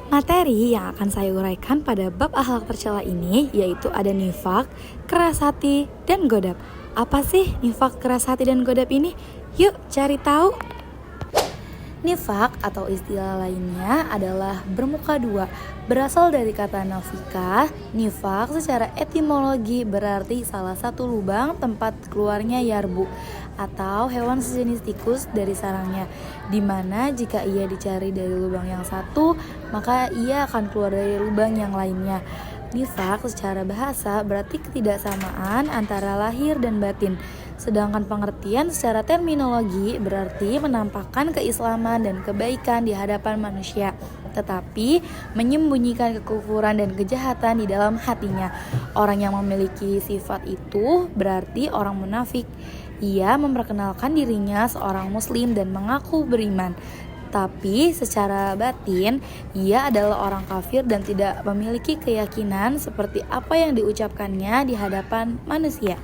Materi yang akan saya uraikan pada bab akhlak tercela ini yaitu ada nifak, keras hati, dan godab. Apa sih nifak, keras hati, dan godab ini? Yuk cari tahu. Nifak atau istilah lainnya adalah bermuka dua. Berasal dari kata nafikah. Nifak secara etimologi berarti salah satu lubang tempat keluarnya yarbu atau hewan sejenis tikus dari sarangnya, dimana jika ia dicari dari lubang yang satu, maka ia akan keluar dari lubang yang lainnya. Nifak secara bahasa berarti ketidaksamaan antara lahir dan batin. Sedangkan pengertian secara terminologi berarti menampakkan keislaman dan kebaikan di hadapan manusia, tetapi menyembunyikan kekufuran dan kejahatan di dalam hatinya. Orang yang memiliki sifat itu berarti orang munafik. Ia memperkenalkan dirinya seorang muslim dan mengaku beriman, tapi secara batin ia adalah orang kafir dan tidak memiliki keyakinan seperti apa yang diucapkannya di hadapan manusia.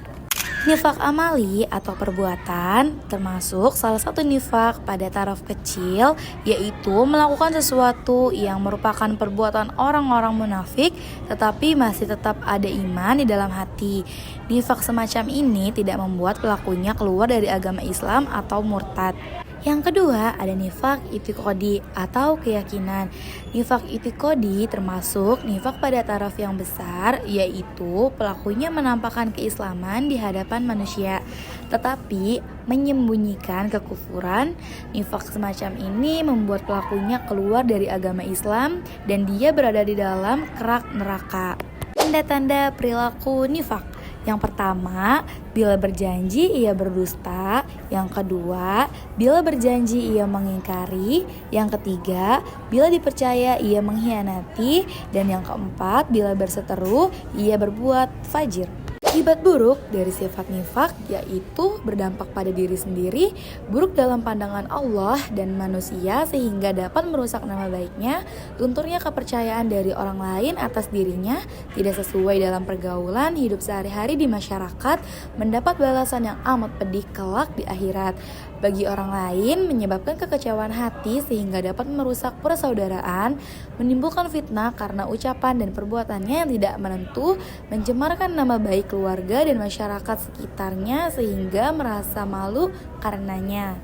Nifak amali atau perbuatan termasuk salah satu nifak pada taraf kecil, yaitu melakukan sesuatu yang merupakan perbuatan orang-orang munafik tetapi masih tetap ada iman di dalam hati. Nifak semacam ini tidak membuat pelakunya keluar dari agama Islam atau murtad. Yang kedua ada nifak itikodi atau keyakinan. Nifak itikodi termasuk nifak pada taraf yang besar, yaitu pelakunya menampakkan keislaman di hadapan manusia tetapi menyembunyikan kekufuran. Nifak semacam ini membuat pelakunya keluar dari agama Islam dan dia berada di dalam kerak neraka. Tanda-tanda perilaku nifak. Yang pertama, bila berjanji ia berdusta. Yang kedua, bila berjanji ia mengingkari. Yang ketiga, bila dipercaya ia mengkhianati. Dan yang keempat, bila berseteru ia berbuat fajir. Akibat buruk dari sifat nifak yaitu berdampak pada diri sendiri, buruk dalam pandangan Allah dan manusia sehingga dapat merusak nama baiknya, lunturnya kepercayaan dari orang lain atas dirinya, tidak sesuai dalam pergaulan hidup sehari-hari di masyarakat, mendapat balasan yang amat pedih kelak di akhirat. Bagi orang lain menyebabkan kekecewaan hati sehingga dapat merusak persaudaraan, menimbulkan fitnah karena ucapan dan perbuatannya yang tidak menentu, mencemarkan nama baik keluarga dan masyarakat sekitarnya sehingga merasa malu karenanya.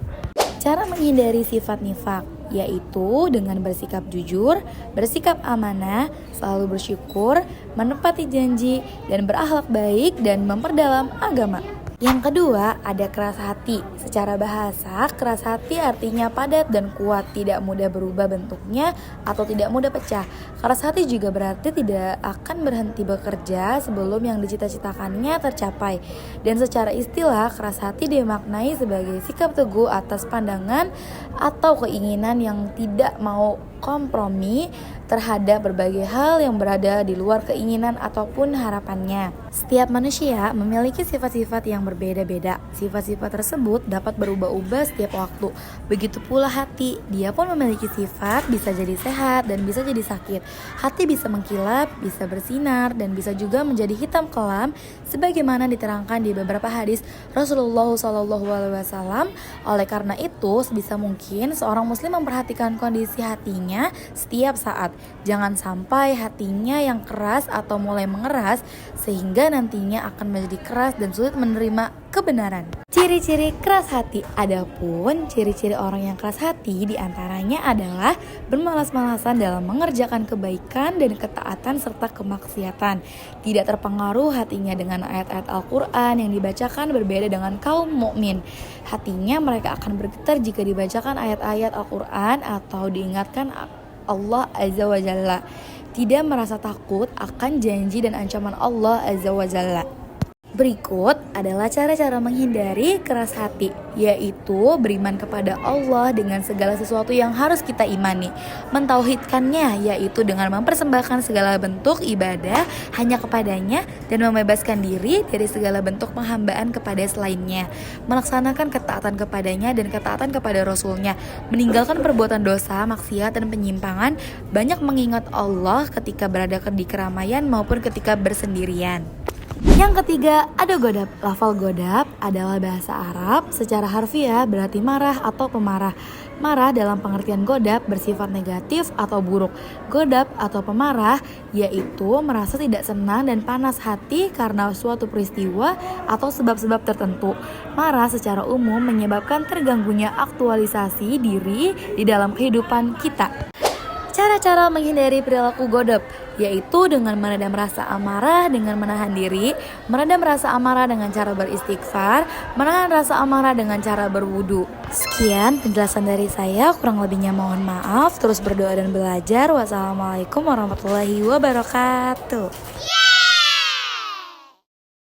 Cara menghindari sifat nifak yaitu dengan bersikap jujur, bersikap amanah, selalu bersyukur, menepati janji, dan berakhlak baik dan memperdalam agama. Yang kedua, ada keras hati. Secara bahasa, keras hati artinya padat dan kuat, tidak mudah berubah bentuknya atau tidak mudah pecah. Keras hati juga berarti tidak akan berhenti bekerja sebelum yang dicita-citakannya tercapai. Dan secara istilah, keras hati dimaknai sebagai sikap teguh atas pandangan atau keinginan yang tidak mau kompromi terhadap berbagai hal yang berada di luar keinginan ataupun harapannya. Setiap manusia memiliki sifat-sifat yang berbeda-beda. Sifat-sifat tersebut dapat berubah-ubah setiap waktu. Begitu pula hati, dia pun memiliki sifat bisa jadi sehat dan bisa jadi sakit. Hati bisa mengkilap, bisa bersinar, dan bisa juga menjadi hitam kelam sebagaimana diterangkan di beberapa hadis Rasulullah SAW. Oleh karena itu, sebisa mungkin seorang muslim memperhatikan kondisi hatinya setiap saat. Jangan sampai hatinya yang keras atau mulai mengeras sehingga nantinya akan menjadi keras dan sulit menerima kebenaran. Ciri-ciri keras hati. Adapun ciri-ciri orang yang keras hati diantaranya adalah bermalas-malasan dalam mengerjakan kebaikan dan ketaatan serta kemaksiatan. Tidak terpengaruh hatinya dengan ayat-ayat Al-Quran yang dibacakan berbeda dengan kaum mukmin. Hatinya mereka akan bergetar jika dibacakan ayat-ayat Al-Quran atau diingatkan Allah Azza wa Jalla. Tidak merasa takut akan janji dan ancaman Allah Azza wa Jalla. Berikut adalah cara-cara menghindari keras hati, yaitu beriman kepada Allah dengan segala sesuatu yang harus kita imani, mentauhidkannya yaitu dengan mempersembahkan segala bentuk ibadah hanya kepadanya dan membebaskan diri dari segala bentuk penghambaan kepada selainnya, melaksanakan ketaatan kepadanya dan ketaatan kepada Rasulnya, meninggalkan perbuatan dosa, maksiat, dan penyimpangan, banyak mengingat Allah ketika berada di keramaian maupun ketika bersendirian. Yang ketiga, ada godab. Lafal godab adalah bahasa Arab, secara harfiah berarti marah atau pemarah. Marah dalam pengertian godab bersifat negatif atau buruk. Godab atau pemarah yaitu merasa tidak senang dan panas hati karena suatu peristiwa atau sebab-sebab tertentu. Marah secara umum menyebabkan terganggunya aktualisasi diri di dalam kehidupan kita. Cara-cara menghindari perilaku godab yaitu dengan meredam rasa amarah dengan menahan diri, meredam rasa amarah dengan cara beristighfar, menahan rasa amarah dengan cara berwudu. Sekian penjelasan dari saya, kurang lebihnya mohon maaf. Terus berdoa dan belajar. Wassalamualaikum warahmatullahi wabarakatuh.